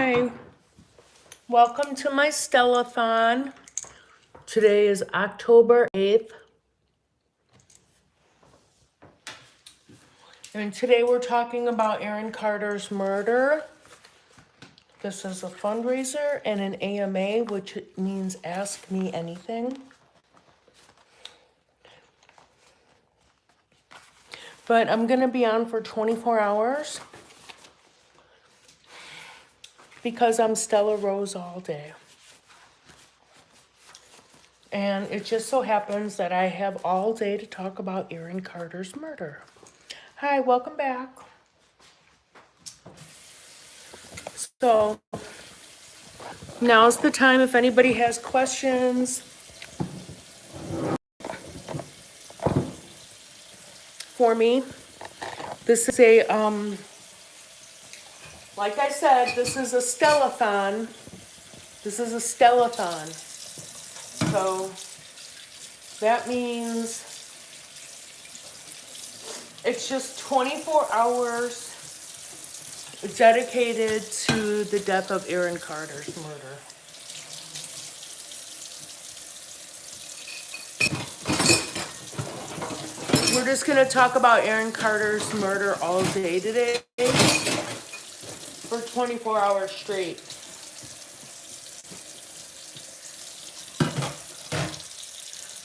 Hi, welcome to my Stellathon. Today is October 8th. And today we're talking about Aaron Carter's murder. This is a fundraiser and an AMA, which means Ask Me Anything. But I'm going to be on for 24 hours because I'm Stella Rose all day. And it just so happens that I have all day to talk about Aaron Carter's murder. Hi, welcome back. So now's the time if anybody has questions for me. This is a, like I said, this is a Stellathon. This is a Stellathon. So that means it's just 24 hours dedicated to the death of Aaron Carter's murder. We're just going to talk about Aaron Carter's murder all day today for 24 hours straight.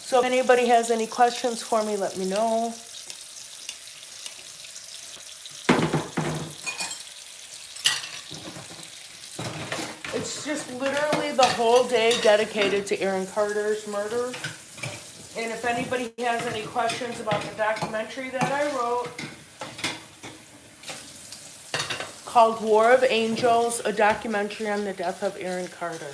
So if anybody has any questions for me, let me know. It's just literally the whole day dedicated to Aaron Carter's murder. And if anybody has any questions about the documentary that I wrote called War of Angels, a documentary on the death of Aaron Carter.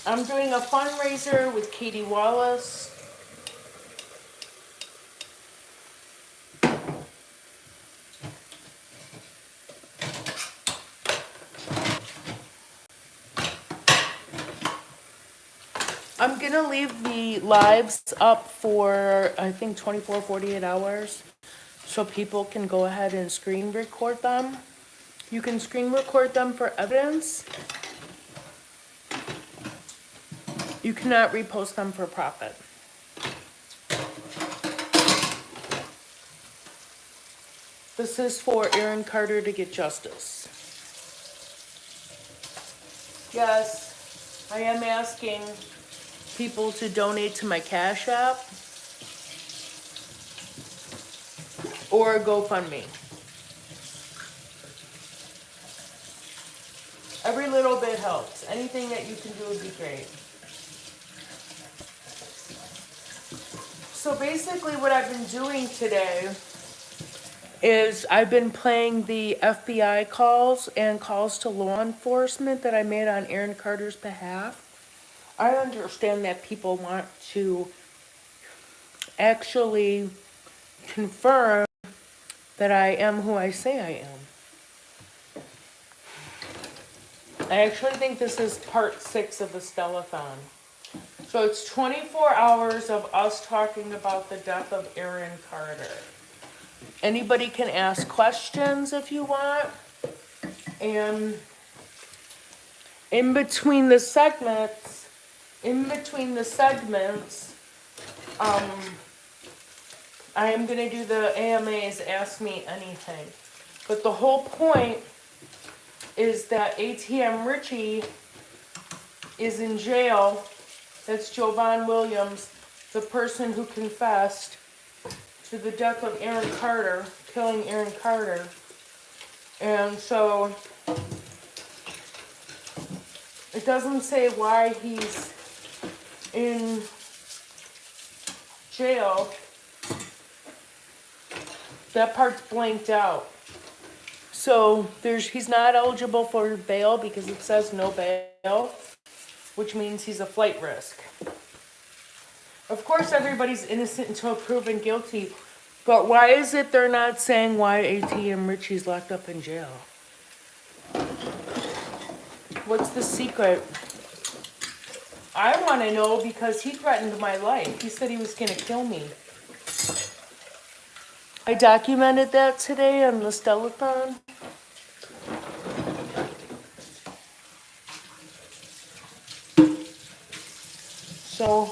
I'm doing a fundraiser with Katie Wallace. I'm going to leave the lives up for, I think, 24, 48 hours so people can go ahead and screen record them. You can screen record them for evidence. You cannot repost them for profit. This is for Aaron Carter to get justice. Yes, I am asking people to donate to my Cash App or GoFundMe. Every little bit helps. Anything that you can do would be great. So basically what I've been doing today is I've been playing the FBI calls and calls to law enforcement that I made on Aaron Carter's behalf. I understand that people want to actually confirm that I am who I say I am. I actually think this is part 6 of the Stellathon. So it's 24 hours of us talking about the death of Aaron Carter. Anybody can ask questions if you want. And in between the segments, I am going to do the AMAs, Ask Me Anything. But the whole point is that ATM Richie is in jail. That's Jovan Williams, the person who confessed to the death of Aaron Carter, killing Aaron Carter. And so it doesn't say why he's in jail. That part's blanked out. So he's not eligible for bail because it says no bail, which means he's a flight risk. Of course, everybody's innocent until proven guilty, but why is it they're not saying why ATM Richie's locked up in jail? What's the secret? I want to know because he threatened my life. He said he was going to kill me. I documented that today on the Stellathon. So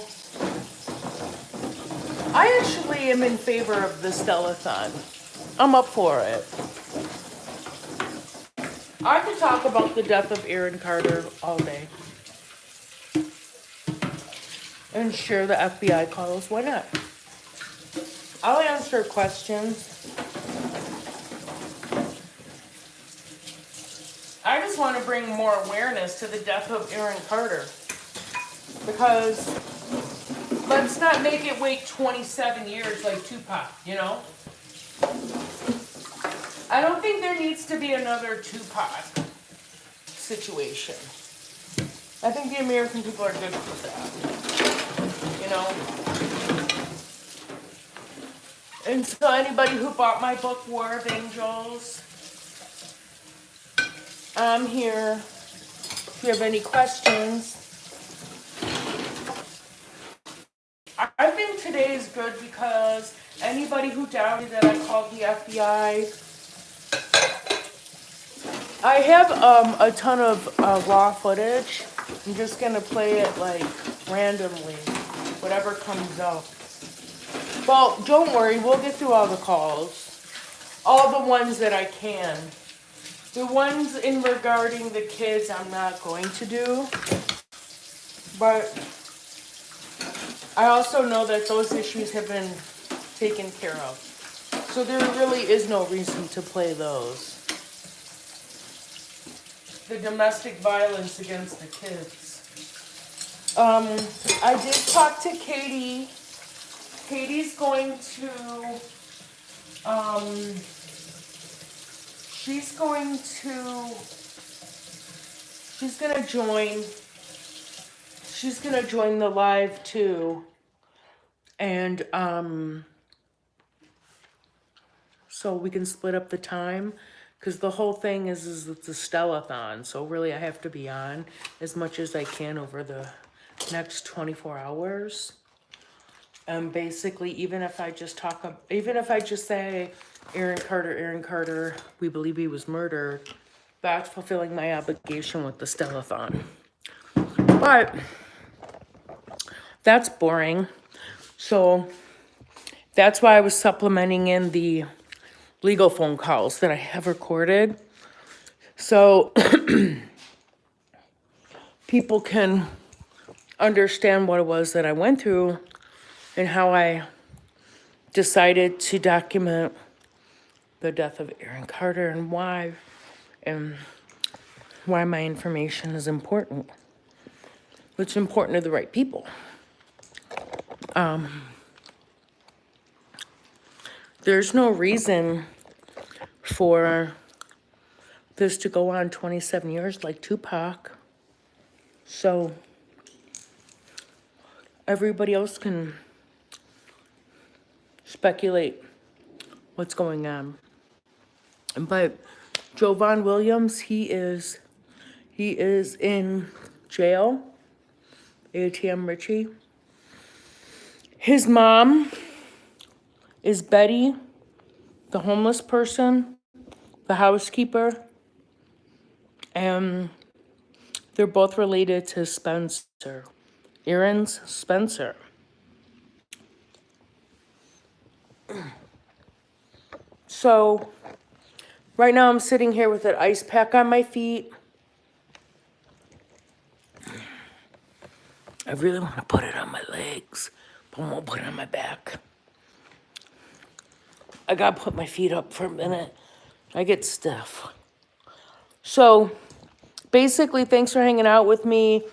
I actually am in favor of the Stellathon. I'm up for it. I could talk about the death of Aaron Carter all day. And share the FBI calls. Why not? I'll answer questions. I just want to bring more awareness to the death of Aaron Carter. Because let's not make it wait 27 years like Tupac, you know? I don't think there needs to be another Tupac situation. I think the American people are good for that, you know? And so anybody who bought my book, War of Angels, I'm here. If you have any questions. I think today is good because anybody who doubted that I called the FBI, I have a ton of raw footage. I'm just gonna play it like randomly, whatever comes up. Well, don't worry, we'll get through all the calls, all the ones that I can. The ones in regarding the kids, I'm not going to do, but I also know that those issues have been taken care of. So there really is no reason to play those. The domestic violence against the kids. I did talk to Katie. Katie's going to, she's gonna join the live too. And, so we can split up the time. Because the whole thing is it's a Stellathon, so really I have to be on as much as I can over the next 24 hours. Basically, even if I just say, Aaron Carter, we believe he was murdered, that's fulfilling my obligation with the Stellathon. But that's boring. So that's why I was supplementing in the legal phone calls that I have recorded, so people can understand what it was that I went through and how I decided to document the death of Aaron Carter and why my information is important. It's important to the right people. There's no reason for this to go on 27 years like Tupac. So everybody else can speculate what's going on. But Jovan Williams, he is in jail, ATM Richie. His mom is Betty, the homeless person, the housekeeper, and they're both related to Spencer, Aaron's Spencer. So right now I'm sitting here with an ice pack on my feet. I really want to put it on my legs, but I won't put it on my back. I gotta put my feet up for a minute. I get stiff. So basically, thanks for hanging out with me.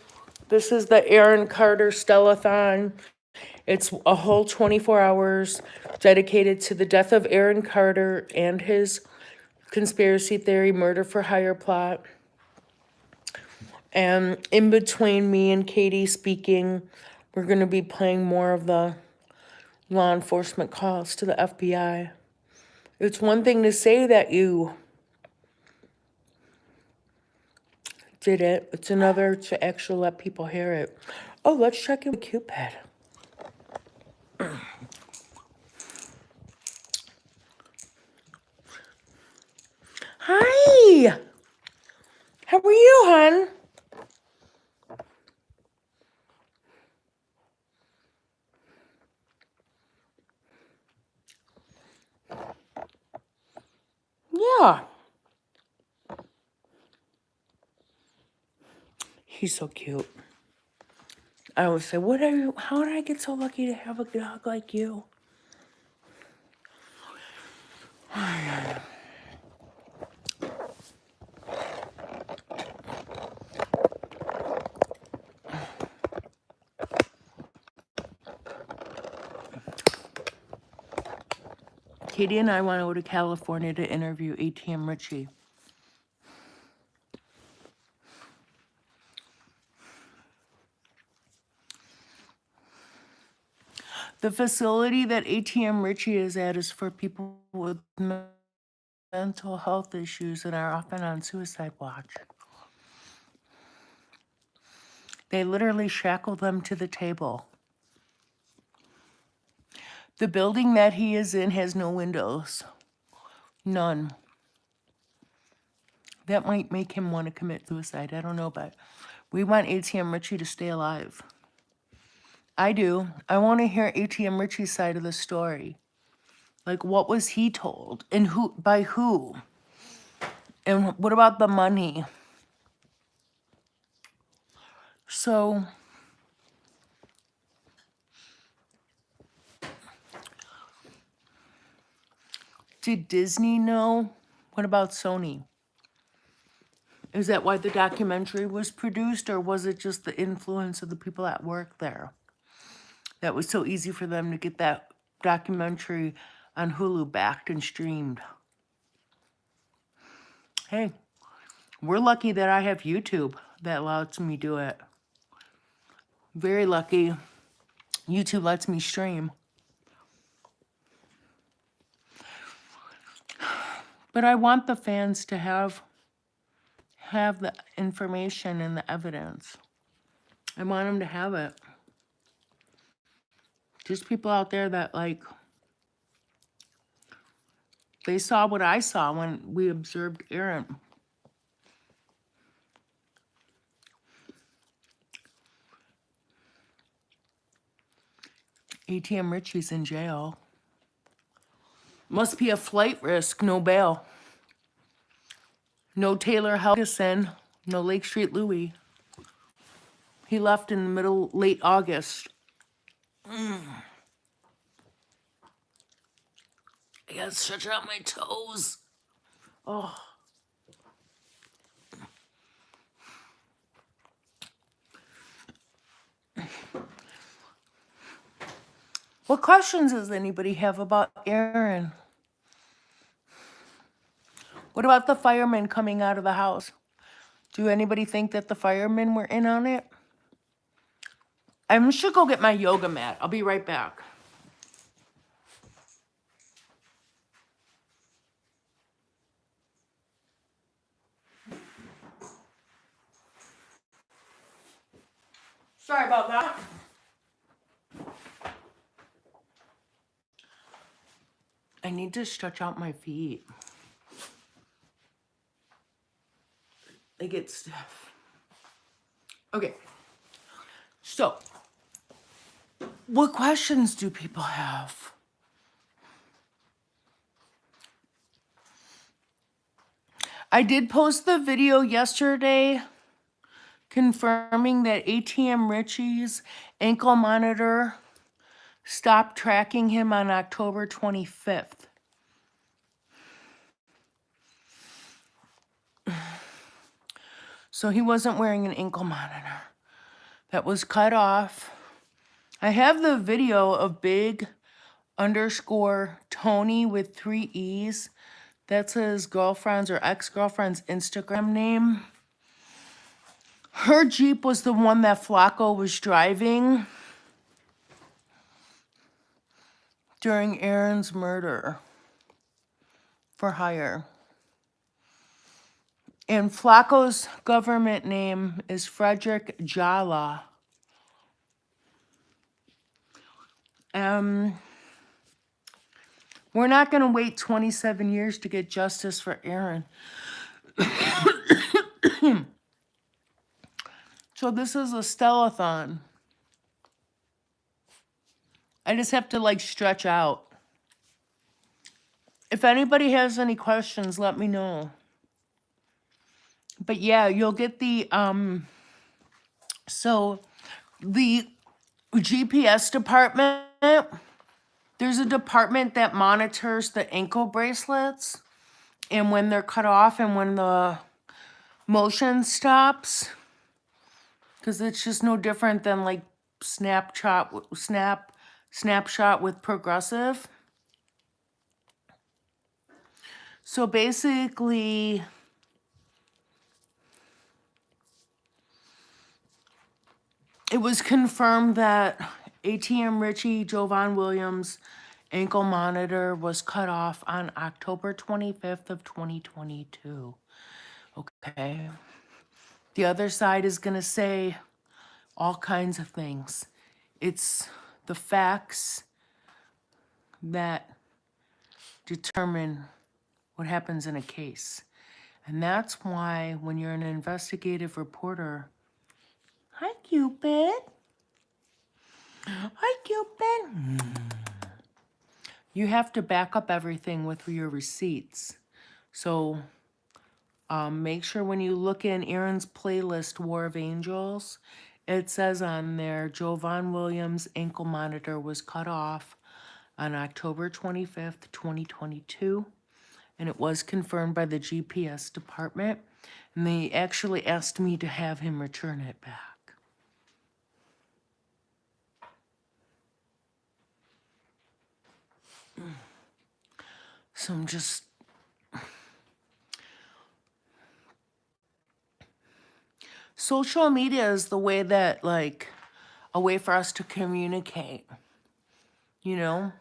This is the Aaron Carter Stellathon. It's a whole 24 hours dedicated to the death of Aaron Carter and his conspiracy theory murder for hire plot. And in between me and Katie speaking, we're going to be playing more of the law enforcement calls to the FBI. It's one thing to say that you did it. It's another to actually let people hear it. Oh, let's check in with Cupid. Hey! How are you, hon? Yeah. He's so cute. I always say, what are you, how did I get so lucky to have a dog like you? Katie and I want to go to California to interview ATM Richie. The facility that ATM Richie is at is for people with mental health issues and are often on suicide watch. They literally shackle them to the table. The building that he is in has no windows. None. That might make him want to commit suicide. I don't know, but we want ATM Richie to stay alive. I do. I want to hear ATM Richie's side of the story. Like, what was he told? And who, by who? And what about the money? So, did Disney know? What about Sony? Is that why the documentary was produced, or was it just the influence of the people that work there? That was so easy for them to get that documentary on Hulu backed and streamed. Hey, we're lucky that I have YouTube that lets me do it. Very lucky. YouTube lets me stream. But I want the fans to have the information and the evidence. I want them to have it. There's people out there that, like, they saw what I saw when we observed Aaron. ATM Richie's in jail. Must be a flight risk, no bail. No Taylor Helgeson, no Lake Street Louie. He left in the late August. I gotta stretch out my toes. Oh. What questions does anybody have about Aaron? What about the firemen coming out of the house? Do anybody think that the firemen were in on it? I should go get my yoga mat. I'll be right back. Sorry about that. I need to stretch out my feet. They get stiff. Okay. So, what questions do people have? I did post the video yesterday confirming that ATM Richie's ankle monitor stopped tracking him on October 25th. So he wasn't wearing an ankle monitor. That was cut off. I have the video of big_Tony with 3 E's. That's his girlfriend's or ex-girlfriend's Instagram name. Her Jeep was the one that Flacco was driving during Aaron's murder for hire. And Flacco's government name is Frederick Jala. We're not going to wait 27 years to get justice for Aaron. So this is a Stellathon. I just have to like stretch out. If anybody has any questions, let me know. But yeah, you'll get the so the GPS department, there's a department that monitors the ankle bracelets and when they're cut off and when the motion stops, because it's just no different than like snapshot with progressive. So basically, it was confirmed that ATM Richie Jovan Williams' ankle monitor was cut off on October 25th of 2022. Okay. The other side is going to say all kinds of things. It's the facts that determine what happens in a case. And that's why when you're an investigative reporter, hi Cupid. Hi Cupid. You have to back up everything with your receipts. So make sure when you look in Aaron's playlist, War of Angels, it says on there, Jovan Williams' ankle monitor was cut off on October 25th, 2022. And it was confirmed by the GPS department. And they actually asked me to have him return it back. So I'm just... Social media is the way that, like, a way for us to communicate. You know?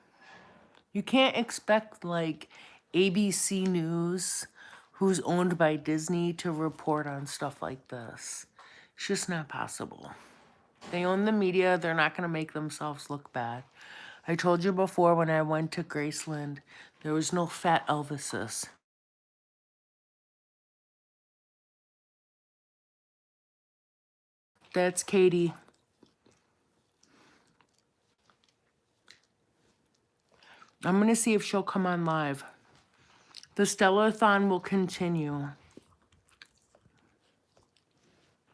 You can't expect, like, ABC News, who's owned by Disney, to report on stuff like this. It's just not possible. They own the media. They're not going to make themselves look bad. I told you before when I went to Graceland, there was no fat Elvises. That's Katie. I'm going to see if she'll come on live. The Stellathon will continue.